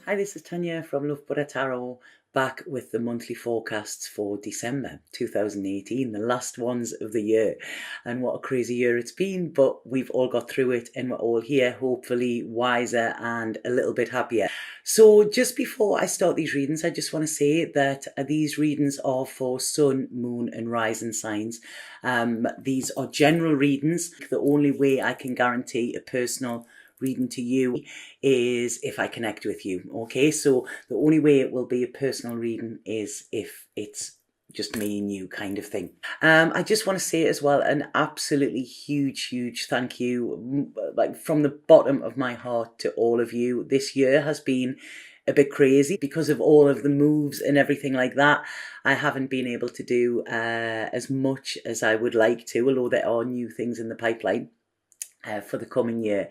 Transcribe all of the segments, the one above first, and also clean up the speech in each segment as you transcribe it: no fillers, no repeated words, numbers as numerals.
Hi, this is Tanya from Love Buddha Tarot, back with the monthly forecasts for December 2018, the last ones of the year. And what a crazy year it's been, but we've all got through it and we're all here, hopefully wiser and a little bit happier. So just before I start these readings, I just want to say that these readings are for sun, moon and rising signs. These are general readings. The only way I can guarantee a personal reading to you is if I connect with you. Okay, so the only way it will be a personal reading is if it's just me and you kind of thing. I just want to say as well an absolutely huge thank you, like from the bottom of my heart, to all of you. This year has been a bit crazy because of all of the moves and everything like that. I haven't been able to do as much as I would like to, although there are new things in the pipeline for the coming year.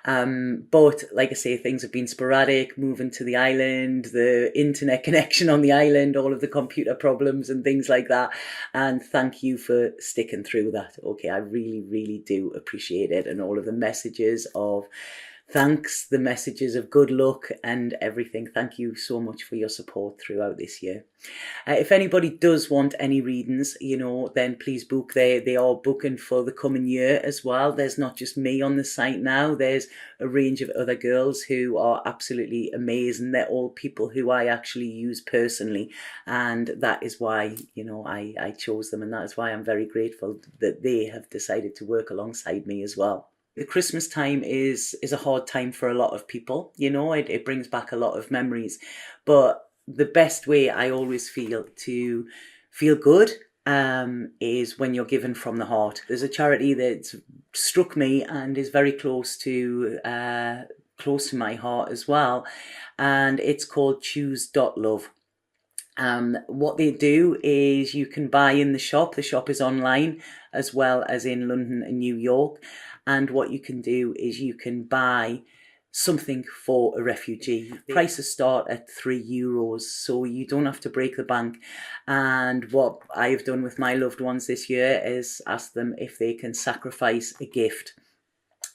But like I say, things have been sporadic, moving to the island, the internet connection on the island, all of the computer problems and things like that. And thank you for sticking through that. Okay, I really do appreciate it. And all of the messages of thanks, the messages of good luck and everything. Thank you so much for your support throughout this year. If anybody does want any readings, then please book. They are booking for the coming year as well. There's not just me on the site now. There's a range of other girls who are absolutely amazing. They're all people who I actually use personally. And that is why, I chose them. And that is why I'm very grateful that they have decided to work alongside me as well. The Christmas time is a hard time for a lot of people. It brings back a lot of memories. But the best way I always feel to feel good is when you're given from the heart. There's a charity that's struck me and is very close to my heart as well. And it's called choose.love. What they do is you can buy in the shop. The shop is online as well as in London and New York. And what you can do is you can buy something for a refugee. Prices start at €3, so you don't have to break the bank. And what I've done with my loved ones this year is ask them if they can sacrifice a gift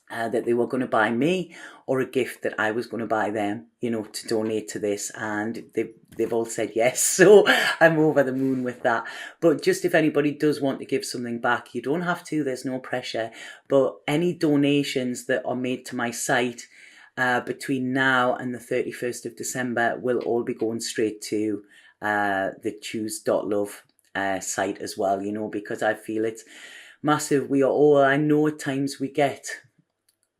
that they were going to buy me, or a gift that I was going to buy them, to donate to this. And they've all said yes. So I'm over the moon with that. But just if anybody does want to give something back, you don't have to, there's no pressure. But any donations that are made to my site between now and the 31st of December will all be going straight to the choose.love site as well, because I feel it's massive. I know at times we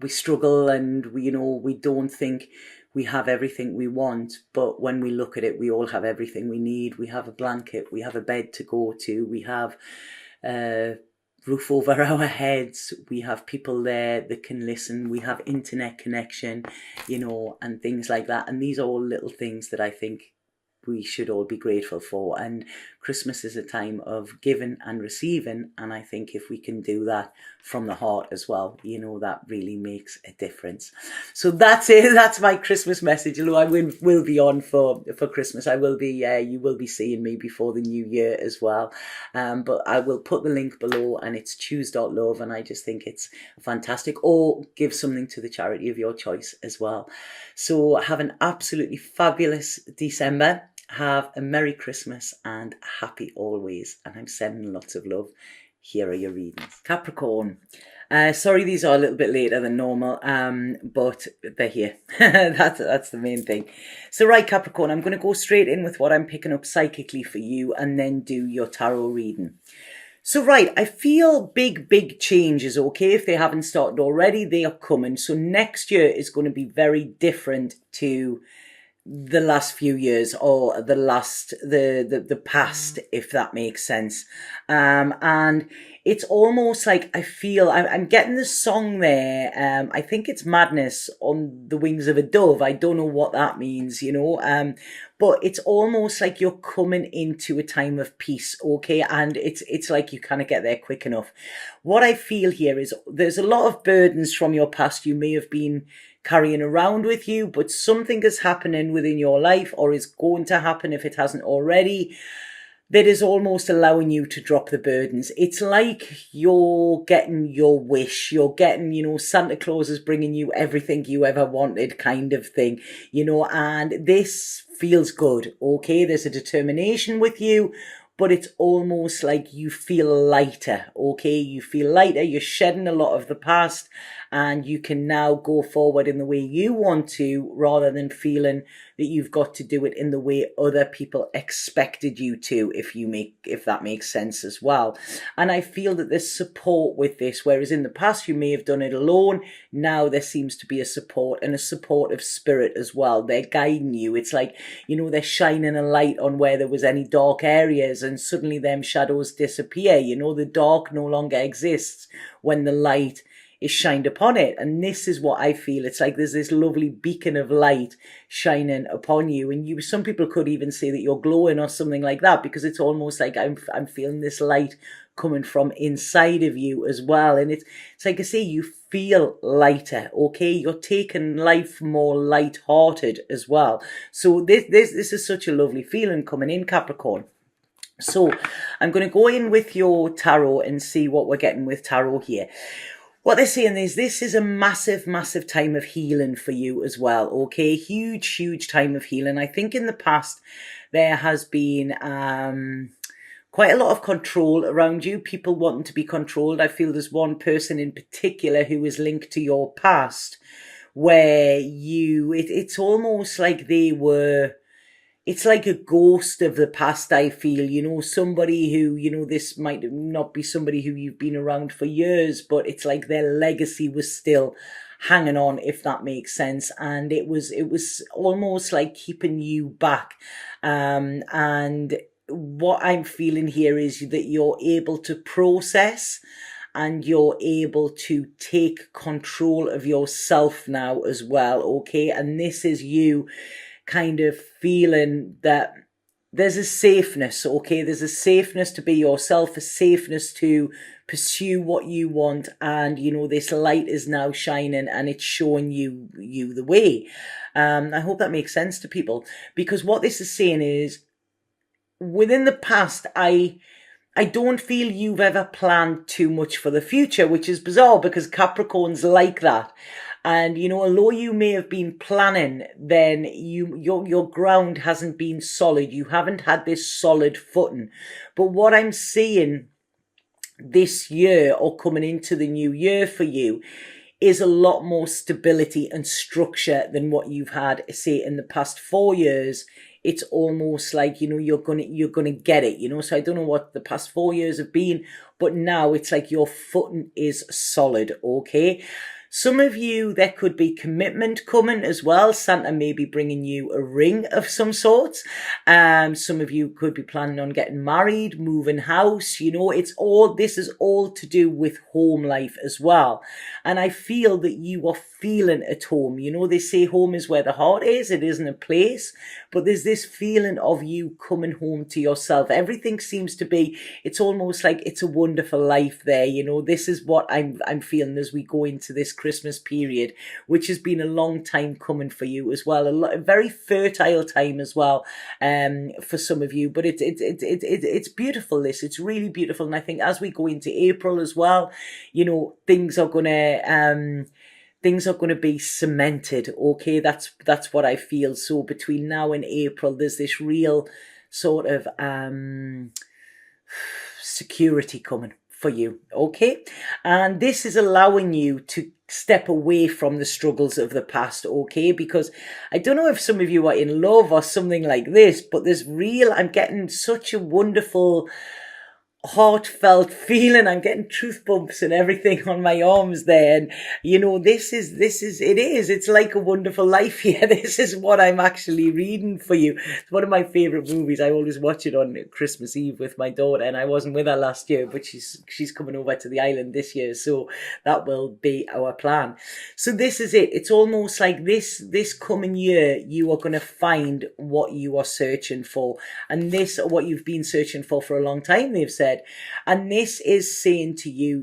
struggle and we don't think we have everything we want, but when we look at it, we all have everything we need. We have a blanket, we have a bed to go to, we have a roof over our heads, we have people there that can listen, we have internet connection, and things like that. And these are all little things that I think we should all be grateful for. And Christmas is a time of giving and receiving, and I think if we can do that from the heart as well, that really makes a difference. So that's it. That's my Christmas message. Although I will be on for Christmas. I will be you will be seeing me before the new year as well. But I will put the link below, and it's choose.love, and I just think it's fantastic. Or give something to the charity of your choice as well. So have an absolutely fabulous December. Have a Merry Christmas and happy always. And I'm sending lots of love. Here are your readings. Capricorn. Sorry, these are a little bit later than normal, but they're here. That's the main thing. So right, Capricorn, I'm going to go straight in with what I'm picking up psychically for you and then do your tarot reading. So right, I feel big changes, okay? If they haven't started already, they are coming. So next year is going to be very different to the last few years, or the past, if that makes sense. And it's almost like I feel I'm getting the song there. I think it's Madness on the Wings of a Dove. I don't know what that means, but it's almost like you're coming into a time of peace, okay? And it's like you kind of get there quick enough. What I feel here is there's a lot of burdens from your past you may have been carrying around with you, but something is happening within your life, or is going to happen if it hasn't already, that is almost allowing you to drop the burdens. It's like you're getting your wish. You're getting, Santa Claus is bringing you everything you ever wanted kind of thing, and this feels good, okay? There's a determination with you, but it's almost like you feel lighter, okay? You feel lighter, you're shedding a lot of the past, and you can now go forward in the way you want to, rather than feeling that you've got to do it in the way other people expected you to, if that makes sense as well. And I feel that there's support with this, whereas in the past you may have done it alone. Now there seems to be a support, and a supportive spirit as well. They're guiding you. It's like, they're shining a light on where there was any dark areas, and suddenly them shadows disappear. The dark no longer exists when the light is shined upon it. And this is what I feel. It's like there's this lovely beacon of light shining upon you, and some people could even say that you're glowing or something like that, because it's almost like I'm feeling this light coming from inside of you as well. And it's like I say, you feel lighter, okay? You're taking life more light-hearted as well. So this is such a lovely feeling coming in, Capricorn. So I'm going to go in with your tarot and see what we're getting with tarot here. What they're saying is this is a massive, massive time of healing for you as well, okay? Huge, huge time of healing. I think in the past there has been quite a lot of control around you, people wanting to be controlled. I feel there's one person in particular who is linked to your past where it's almost like it's like a ghost of the past, I feel, somebody who, this might not be somebody who you've been around for years, but it's like their legacy was still hanging on, if that makes sense. And it was almost like keeping you back. And what I'm feeling here is that you're able to process and you're able to take control of yourself now as well, okay? And this is you kind of feeling that there's a safeness, okay? There's a safeness to be yourself, a safeness to pursue what you want, and this light is now shining and it's showing you the way. I hope that makes sense to people, because what this is saying is, within the past, I don't feel you've ever planned too much for the future, which is bizarre because Capricorn's like that. And, although you may have been planning, then your ground hasn't been solid. You haven't had this solid footing. But what I'm seeing this year, or coming into the new year for you, is a lot more stability and structure than what you've had, say, in the past 4 years. It's almost like, you're gonna get it, So I don't know what the past 4 years have been, but now it's like your footing is solid, okay? Some of you, there could be commitment coming as well. Santa may be bringing you a ring of some sort. Some of you could be planning on getting married, moving house. This is all to do with home life as well. And I feel that you are feeling at home. They say home is where the heart is. It isn't a place, but there's this feeling of you coming home to yourself. Everything seems to be, it's almost like it's a wonderful life there. This is what I'm feeling as we go into this Christmas period, which has been a long time coming for you as well. A very fertile time as well, for some of you. But it's beautiful. It's really beautiful. And I think as we go into April as well, things are gonna be cemented, okay? That's what I feel. So between now and April, there's this real sort of security coming for you, okay? And this is allowing you to step away from the struggles of the past, okay? Because I don't know if some of you are in love or something like this, but I'm getting such a wonderful, heartfelt feeling. I'm getting truth bumps and everything on my arms there, and it's like a wonderful life here. This is what I'm actually reading for you. It's one of my favorite movies. I always watch it on Christmas Eve with my daughter, and I wasn't with her last year, but she's coming over to the island this year, so that will be our plan. So this is it. It's almost like this coming year you are going to find what you are searching for, and what you've been searching for a long time, they've said. And this is saying to you,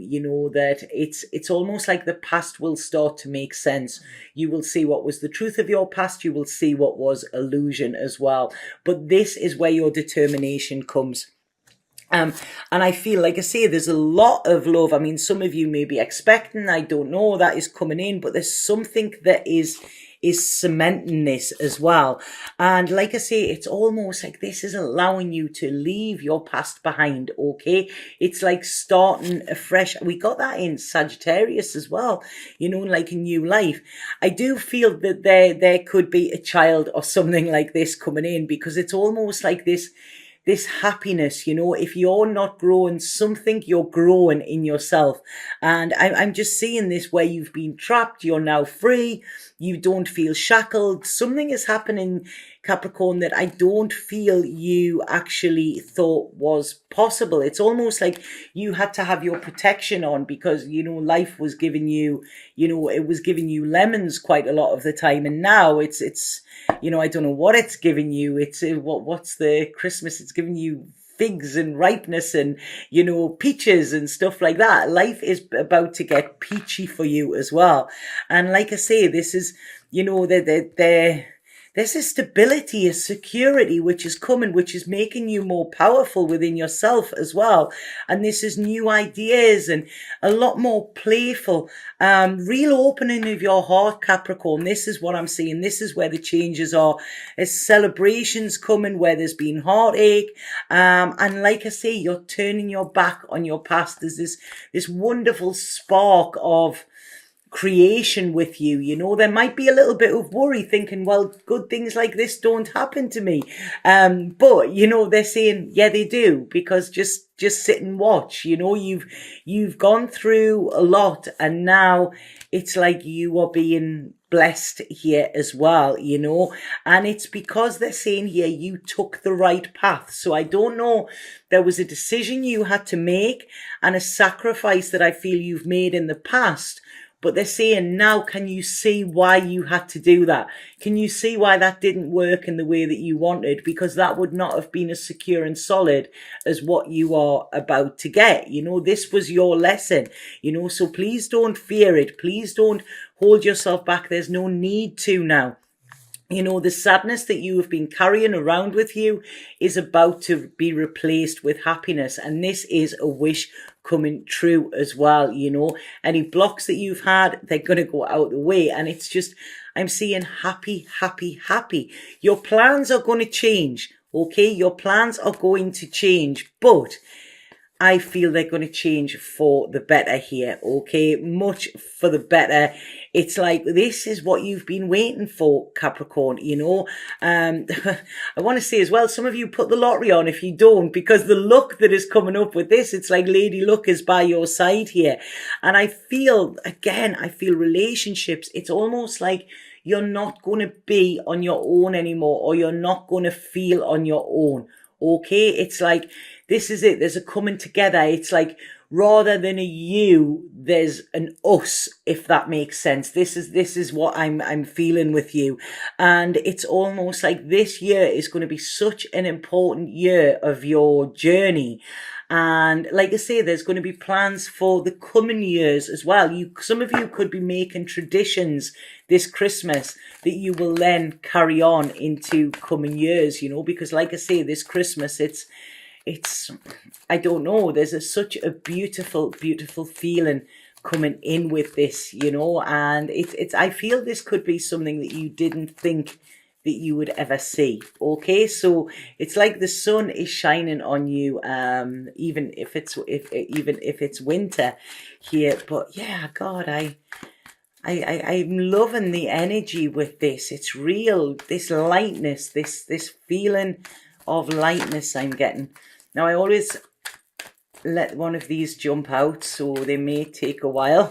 that it's almost like the past will start to make sense. You will see what was the truth of your past. You will see what was illusion as well. But this is where your determination comes. And I feel, like I say, there's a lot of love. I mean, some of you may be expecting, I don't know, that is coming in, but there's something that is cementing this as well. And like I say, it's almost like this is allowing you to leave your past behind, okay? It's like starting afresh. We got that in Sagittarius as well, you know, like a new life. I do feel that there could be a child or something like this coming in, because it's almost like this happiness, you know. If you're not growing something, you're growing in yourself. And I'm just seeing this where you've been trapped, you're now free, you don't feel shackled. Something is happening, Capricorn, that I don't feel you actually thought was possible. It's almost like you had to have your protection on, because, you know, life was giving you, you know, it was giving you lemons quite a lot of the time. And now it's you know, I don't know what it's giving you. It's what's the Christmas? It's giving you figs and ripeness and, you know, peaches and stuff like that. Life is about to get peachy for you as well. And like I say, this is, you know, there's a stability, a security which is coming, which is making you more powerful within yourself as well. And this is new ideas and a lot more playful, real opening of your heart, Capricorn. This is what I'm seeing. This is where the changes are. There's celebrations coming where there's been heartache. And like I say, you're turning your back on your past. There's this wonderful spark of creation with you. You know, there might be a little bit of worry, thinking, well, good things like this don't happen to me, but you know, they're saying, yeah, they do, because just sit and watch. You know, you've gone through a lot, and now it's like you are being blessed here as well, you know. And it's because they're saying here you took the right path. So I don't know, there was a decision you had to make and a sacrifice that I feel you've made in the past. But they're saying now, can you see why you had to do that? Can you see why that didn't work in the way that you wanted? Because that would not have been as secure and solid as what you are about to get. You know, this was your lesson, you know, so please don't fear it. Please don't hold yourself back. There's no need to now. You know, the sadness that you have been carrying around with you is about to be replaced with happiness. And this is a wish coming true as well. You know, any blocks that you've had, they're going to go out the way. And it's just, I'm seeing happy, happy, happy. Your plans are going to change. Okay, your plans are going to change, but I feel they're going to change for the better here, okay? Much for the better. It's like, this is what you've been waiting for, Capricorn, you know? I want to say as well, some of you put the lottery on if you don't, because the luck that is coming up with this, it's like Lady Luck is by your side here. And I feel, again, I feel relationships, it's almost like you're not going to be on your own anymore, or you're not going to feel on your own, okay? It's like, this is it. There's a coming together. It's like, rather than a you, there's an us, if that makes sense. This is what I'm feeling with you. And it's almost like this year is going to be such an important year of your journey. And like I say, there's going to be plans for the coming years as well. Some of you could be making traditions this Christmas that you will then carry on into coming years, you know, because like I say, this Christmas, it's, I don't know, there's such a beautiful, beautiful feeling coming in with this, you know, and it's, I feel this could be something that you didn't think that you would ever see, okay? So it's like the sun is shining on you, even if it's winter here. But yeah, God, I'm loving the energy with this. It's real, this lightness, this feeling of lightness I'm getting. Now, I always let one of these jump out, so they may take a while.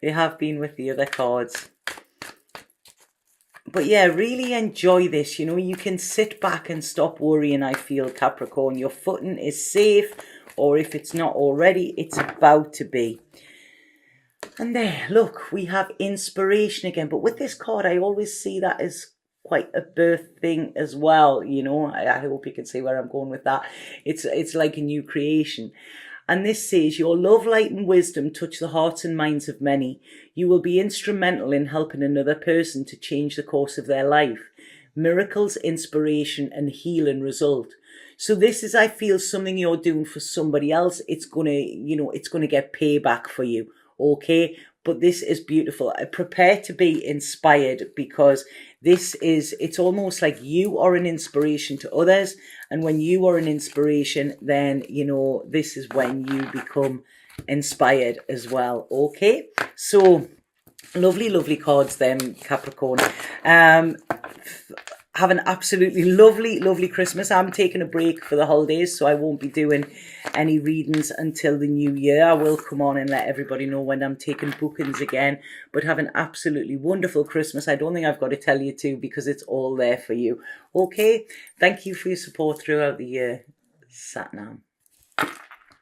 They have been with the other cards. But yeah, really enjoy this. You know, you can sit back and stop worrying, I feel, Capricorn. Your footing is safe, or if it's not already, it's about to be. And there, look, we have inspiration again. But with this card, I always see that as quite a birth thing as well, you know. I hope you can see where I'm going with that. It's like a new creation. And this says, your love, light and wisdom touch the hearts and minds of many. You will be instrumental in helping another person to change the course of their life. Miracles, inspiration and healing result. So this is, I feel, something you're doing for somebody else. It's gonna, it's gonna get payback for you. Okay, but this is beautiful. Prepare to be inspired, because it's almost like you are an inspiration to others. And when you are an inspiration, then, this is when you become inspired as well. Okay, so lovely, lovely cards then, Capricorn. Have an absolutely lovely, lovely Christmas. I'm taking a break for the holidays, so I won't be doing any readings until the new year. I will come on and let everybody know when I'm taking bookings again. But have an absolutely wonderful Christmas. I don't think I've got to tell you to, because it's all there for you. Okay, thank you for your support throughout the year. Satnam.